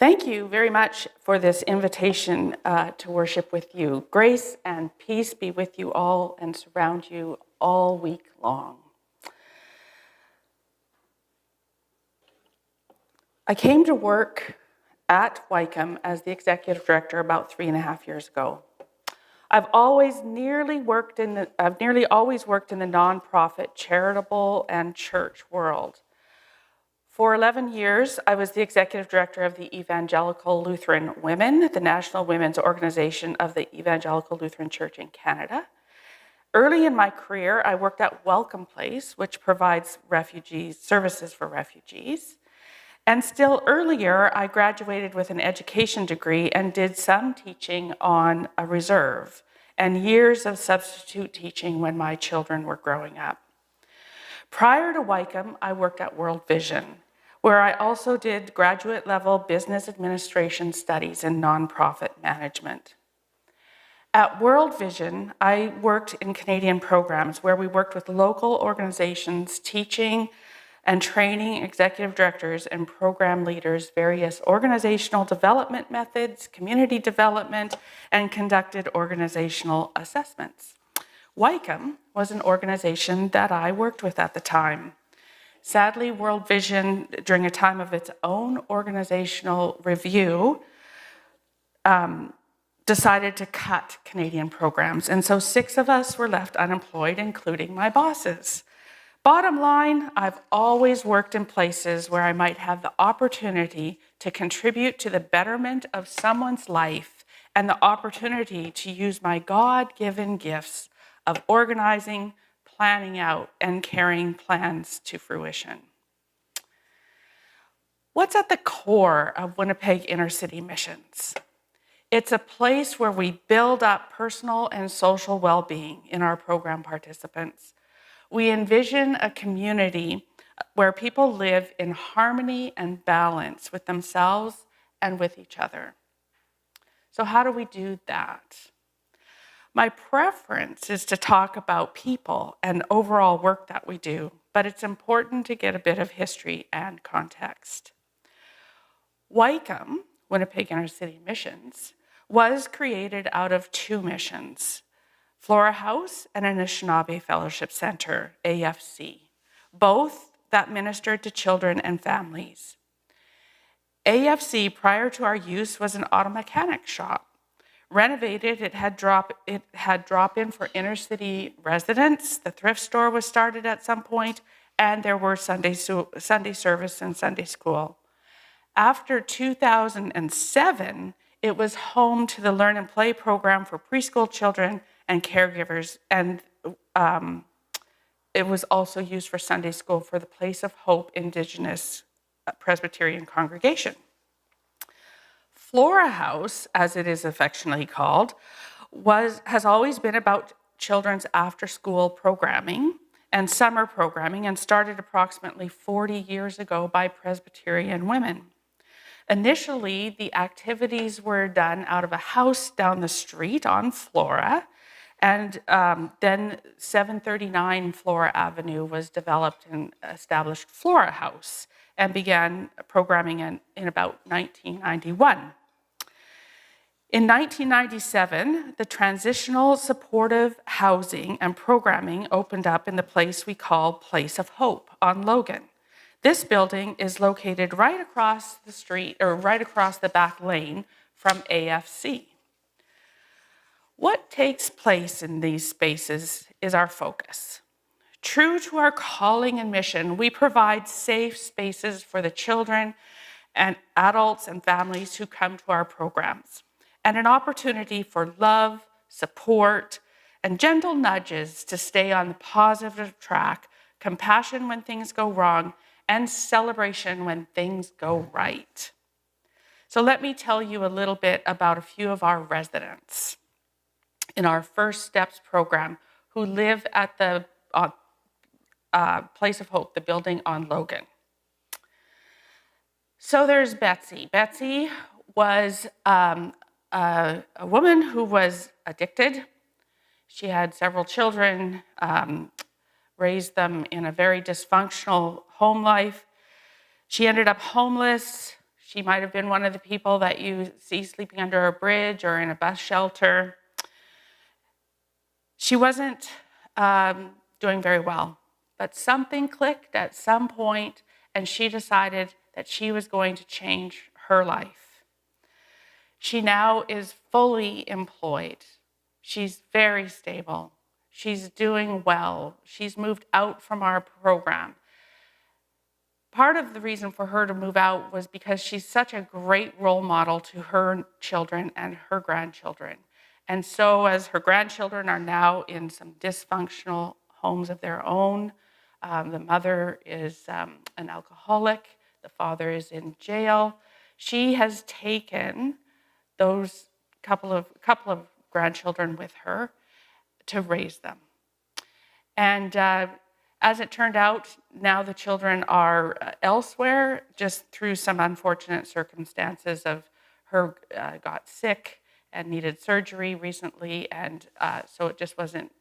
Thank you very much for this invitation to worship with you. Grace and peace be with you all and surround you all week long. I came to work at Wycombe as the executive director about 3.5 years ago. I've nearly always worked in the nonprofit, charitable, and church world. For 11 years, I was the executive director of the Evangelical Lutheran Women, the national women's organization of the Evangelical Lutheran Church in Canada. Early in my career, I worked at Welcome Place, which provides services for refugees. And still earlier, I graduated with an education degree and did some teaching on a reserve and years of substitute teaching when my children were growing up. Prior to Wycombe, I worked at World Vision, where I also did graduate level business administration studies in nonprofit management. At World Vision, I worked in Canadian programs where we worked with local organizations teaching and training executive directors and program leaders various organizational development methods, community development, and conducted organizational assessments. Wycombe was an organization that I worked with at the time. Sadly, World Vision, during a time of its own organizational review, decided to cut Canadian programs. And so 6 of us were left unemployed, including my bosses. Bottom line, I've always worked in places where I might have the opportunity to contribute to the betterment of someone's life and the opportunity to use my God-given gifts of organizing, planning out, and carrying plans to fruition. What's at the core of Winnipeg Inner City Missions? It's a place where we build up personal and social well-being in our program participants. We envision a community where people live in harmony and balance with themselves and with each other. So how do we do that? My preference is to talk about people and overall work that we do, but it's important to get a bit of history and context. Wycombe, Winnipeg Inner City Missions, was created out of 2 missions, Flora House and Anishinaabe Fellowship Center, AFC, both that ministered to children and families. AFC, prior to our use, was an auto mechanic shop. Renovated, it had drop-in for inner city residents. The thrift store was started at some point, and there were Sunday service and Sunday school. After 2007, it was home to the Learn and Play program for preschool children and caregivers, and it was also used for Sunday school for the Place of Hope Indigenous Presbyterian congregation. Flora House, as it is affectionately called, has always been about children's after-school programming and summer programming, and started approximately 40 years ago by Presbyterian women. Initially, the activities were done out of a house down the street on Flora, and then 739 Flora Avenue was developed and established Flora House and began programming in about 1991. In 1997, the transitional supportive housing and programming opened up in the place we call Place of Hope on Logan. This building is located right across the street, or right across the back lane from AFC. What takes place in these spaces is our focus. True to our calling and mission, we provide safe spaces for the children and adults and families who come to our programs, and an opportunity for love, support, and gentle nudges to stay on the positive track, compassion when things go wrong, and celebration when things go right. So let me tell you a little bit about a few of our residents in our First Steps program who live at the Place of Hope, the building on Logan. So there's Betsy. Betsy was a woman who was addicted. She had several children, raised them in a very dysfunctional home life. She ended up homeless. She might have been one of the people that you see sleeping under a bridge or in a bus shelter. She wasn't doing very well, but something clicked at some point, and she decided that she was going to change her life. She now is fully employed. She's very stable. She's doing well. She's moved out from our program. Part of the reason for her to move out was because she's such a great role model to her children and her grandchildren. And so as her grandchildren are now in some dysfunctional homes of their own, the mother is an alcoholic, the father is in jail, she has taken those couple of grandchildren with her to raise them. And as it turned out, now the children are elsewhere, just through some unfortunate circumstances of her got sick and needed surgery recently, and so it just wasn't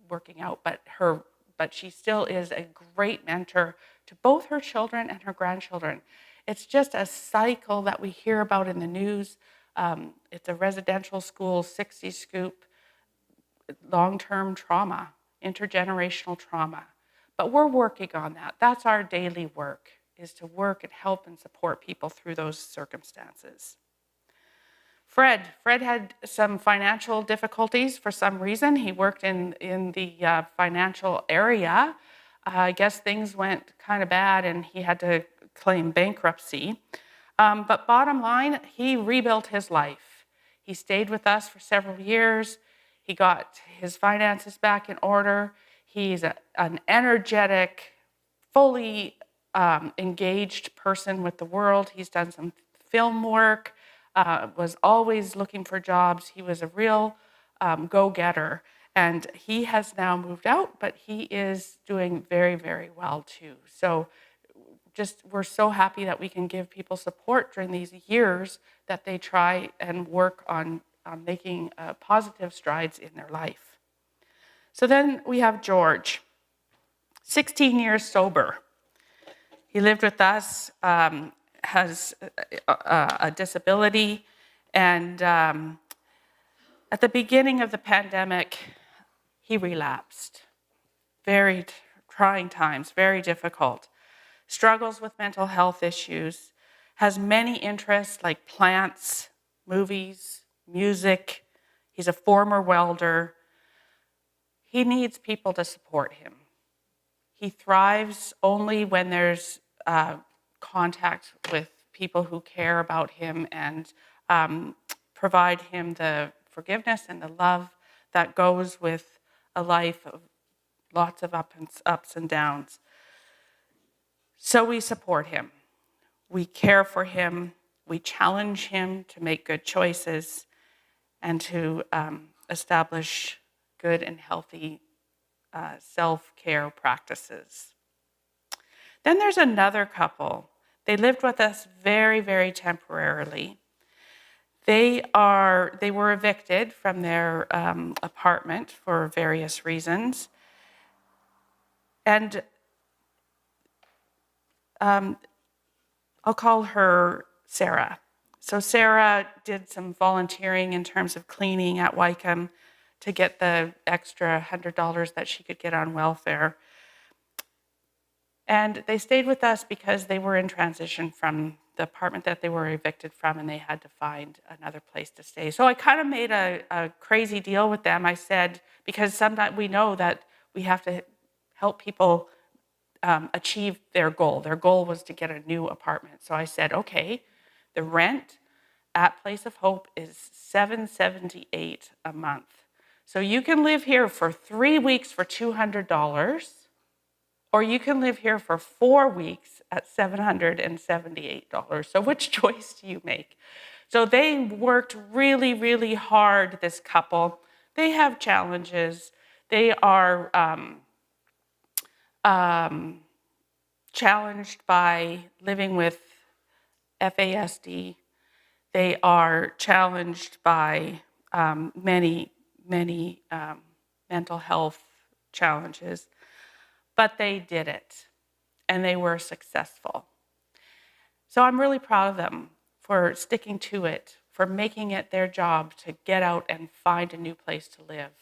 working out. But she still is a great mentor to both her children and her grandchildren. It's just a cycle that we hear about in the news. It's a residential school, 60 scoop, long-term trauma, intergenerational trauma. But we're working on that. That's our daily work, is to work and help and support people through those circumstances. Fred had some financial difficulties for some reason. He worked in the financial area. I guess things went kind of bad and he had to claim bankruptcy. But bottom line, he rebuilt his life. He stayed with us for several years. He got his finances back in order. He's an energetic, fully engaged person with the world. He's done some film work, was always looking for jobs. He was a real go-getter. And he has now moved out, but he is doing very, very well too. So we're so happy that we can give people support during these years that they try and work on making positive strides in their life. So then we have George, 16 years sober. He lived with us, has a disability, and at the beginning of the pandemic, he relapsed. Very trying times, very difficult. Struggles with mental health issues, has many interests like plants, movies, music. He's a former welder. He needs people to support him. He thrives only when there's contact with people who care about him and provide him the forgiveness and the love that goes with a life of lots of ups and downs. So we support him. We care for him. We challenge him to make good choices and to establish good and healthy self-care practices. Then there's another couple. They lived with us very, very temporarily. They were evicted from their apartment for various reasons. And I'll call her Sarah. So Sarah did some volunteering in terms of cleaning at Wycombe to get the extra $100 that she could get on welfare. And they stayed with us because they were in transition from the apartment that they were evicted from, and they had to find another place to stay. So I kind of made a crazy deal with them. I said, because sometimes we know that we have to help people achieve their goal. Their goal was to get a new apartment. So I said, okay, the rent at Place of Hope is $778 a month. So you can live here for 3 weeks for $200, or you can live here for 4 weeks at $778. So which choice do you make? So they worked really, really hard, this couple. They have challenges. They are challenged by living with FASD. They are challenged by many mental health challenges, but they did it, and they were successful. So I'm really proud of them for sticking to it, for making it their job to get out and find a new place to live.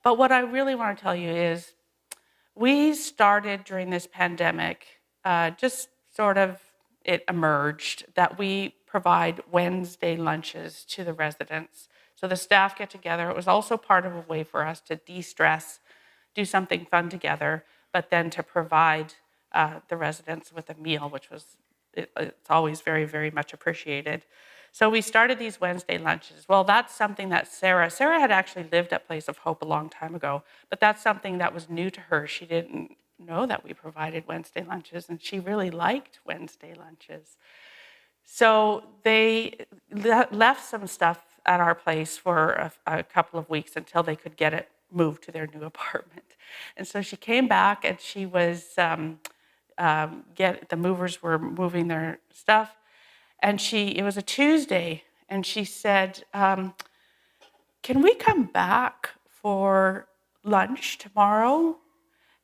But what I really want to tell you is we started during this pandemic, just sort of it emerged that we provide Wednesday lunches to the residents. So the staff get together. It was also part of a way for us to de-stress, do something fun together, but then to provide the residents with a meal, which was, it's always very, very much appreciated. So we started these Wednesday lunches. Well, that's something that Sarah had actually lived at Place of Hope a long time ago, but that's something that was new to her. She didn't know that we provided Wednesday lunches, and she really liked Wednesday lunches. So they left some stuff at our place for a couple of weeks until they could get it moved to their new apartment. And so she came back, and she was, the movers were moving their stuff. And it was a Tuesday, and she said, can we come back for lunch tomorrow?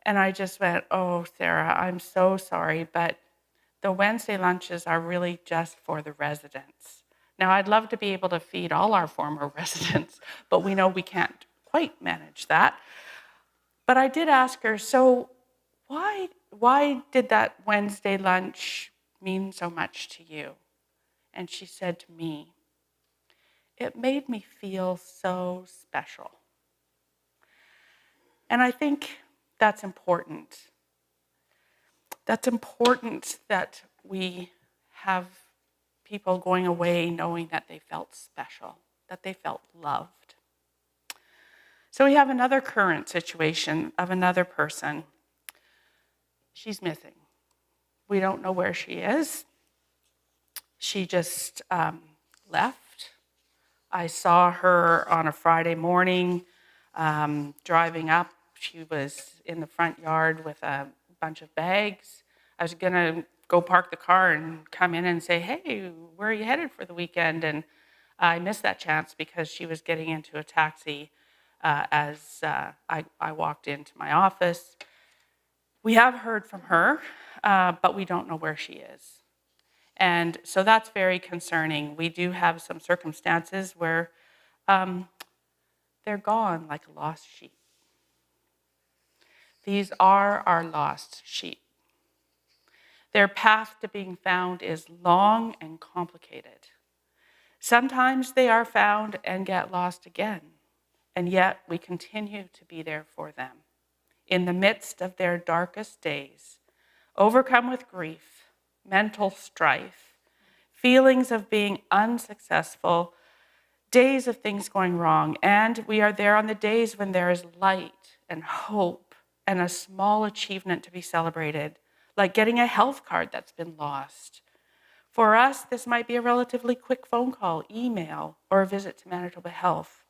And I just went, oh, Sarah, I'm so sorry, but the Wednesday lunches are really just for the residents. Now, I'd love to be able to feed all our former residents, but we know we can't quite manage that. But I did ask her, so why did that Wednesday lunch mean so much to you? And she said to me, it made me feel so special. And I think that's important. That's important that we have people going away knowing that they felt special, that they felt loved. So we have another current situation of another person. She's missing. We don't know where she is. She just left. I saw her on a Friday morning driving up. She was in the front yard with a bunch of bags. I was going to go park the car and come in and say, hey, where are you headed for the weekend? And I missed that chance because she was getting into a taxi as I walked into my office. We have heard from her, but we don't know where she is. And so that's very concerning. We do have some circumstances where they're gone like a lost sheep. These are our lost sheep. Their path to being found is long and complicated. Sometimes they are found and get lost again, and yet we continue to be there for them. In the midst of their darkest days, overcome with grief, mental strife, feelings of being unsuccessful, days of things going wrong, and we are there on the days when there is light and hope and a small achievement to be celebrated, like getting a health card that's been lost. For us, this might be a relatively quick phone call, email, or a visit to Manitoba Health.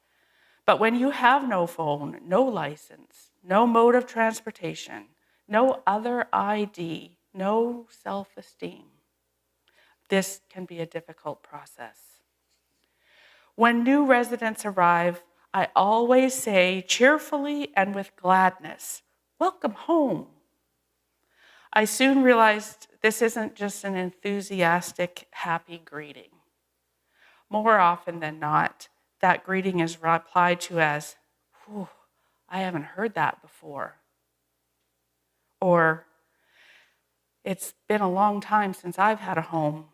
But when you have no phone, no license, no mode of transportation, no other ID, no self-esteem, this can be a difficult process. When new residents arrive, I always say cheerfully and with gladness, welcome home. I soon realized this isn't just an enthusiastic, happy greeting. More often than not, that greeting is replied to as, whew, I haven't heard that before. Or, it's been a long time since I've had a home.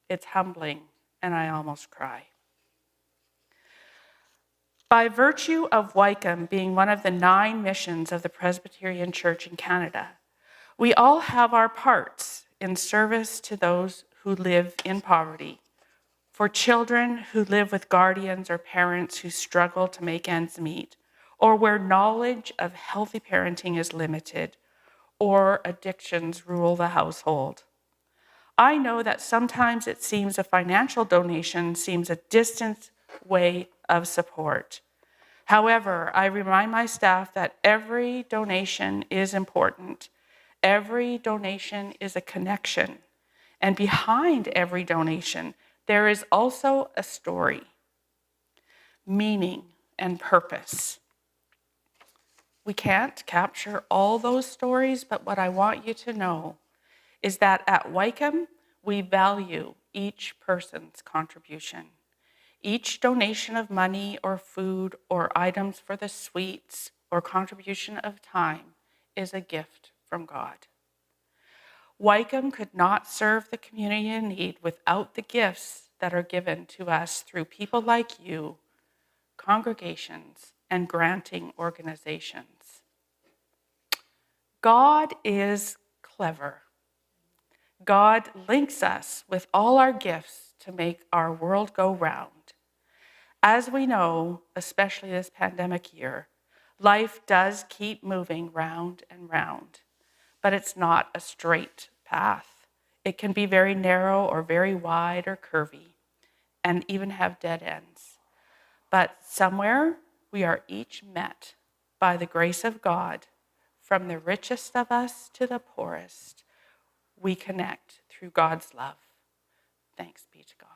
It's humbling, and I almost cry. By virtue of Wycombe being one of the 9 missions of the Presbyterian Church in Canada, we all have our parts in service to those who live in poverty, for children who live with guardians or parents who struggle to make ends meet, or where knowledge of healthy parenting is limited, or addictions rule the household. I know that sometimes it seems a financial donation seems a distant way of support. However, I remind my staff that every donation is important. Every donation is a connection. And behind every donation, there is also a story, meaning, and purpose. We can't capture all those stories, but what I want you to know is that at Wycombe, we value each person's contribution. Each donation of money or food or items for the sweets or contribution of time is a gift from God. Wycombe could not serve the community in need without the gifts that are given to us through people like you, congregations, and granting organizations. God is clever. God links us with all our gifts to make our world go round. As we know, especially this pandemic year, life does keep moving round and round, but it's not a straight path. It can be very narrow or very wide or curvy, and even have dead ends. But somewhere we are each met by the grace of God. From the richest of us to the poorest, we connect through God's love. Thanks be to God.